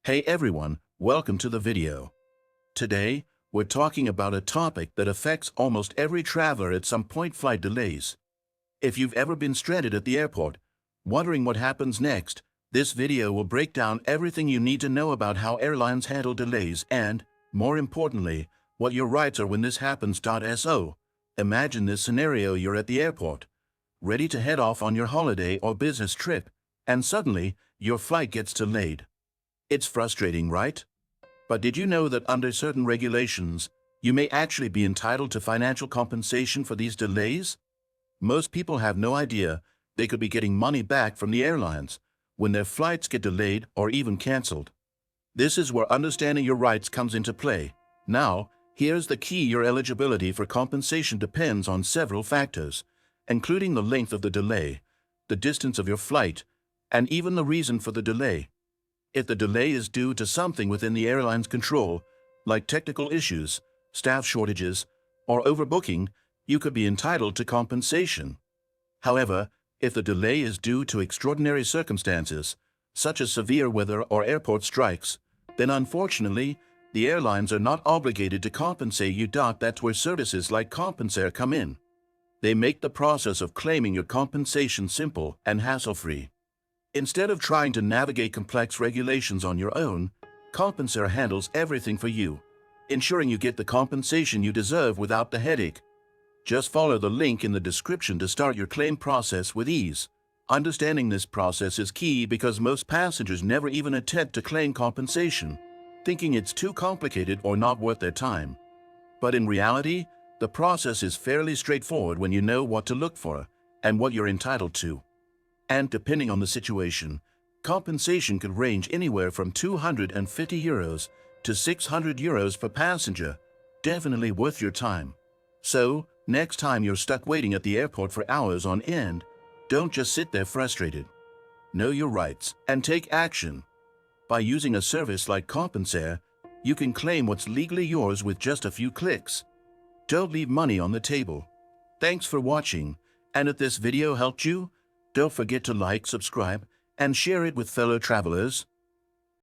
Hey everyone, welcome to the video. Today, we're talking about a topic that affects almost every traveler at some point: flight delays. If you've ever been stranded at the airport, wondering what happens next, this video will break down everything you need to know about how airlines handle delays and, more importantly, what your rights are when this happens. So, imagine this scenario: you're at the airport, ready to head off on your holiday or business trip, and suddenly, your flight gets delayed. It's frustrating, right? But did you know that under certain regulations, you may actually be entitled to financial compensation for these delays? Most people have no idea they could be getting money back from the airlines when their flights get delayed or even canceled. This is where understanding your rights comes into play. Now, here's the key: your eligibility for compensation depends on several factors, including the length of the delay, the distance of your flight, and even the reason for the delay. If the delay is due to something within the airline's control, like technical issues, staff shortages, or overbooking, you could be entitled to compensation. However, if the delay is due to extraordinary circumstances, such as severe weather or airport strikes, then unfortunately, the airlines are not obligated to compensate you. That's where services like Compensair come in. They make the process of claiming your compensation simple and hassle-free. Instead of trying to navigate complex regulations on your own, Compensair handles everything for you, ensuring you get the compensation you deserve without the headache. Just follow the link in the description to start your claim process with ease. Understanding this process is key because most passengers never even attempt to claim compensation, thinking it's too complicated or not worth their time. But in reality, the process is fairly straightforward when you know what to look for and what you're entitled to. And depending on the situation, compensation could range anywhere from €250 to €600 per passenger. Definitely worth your time. So, next time you're stuck waiting at the airport for hours on end, don't just sit there frustrated. Know your rights and take action. By using a service like Compensair, you can claim what's legally yours with just a few clicks. Don't leave money on the table. Thanks for watching, and if this video helped you, don't forget to like, subscribe, and share it with fellow travelers.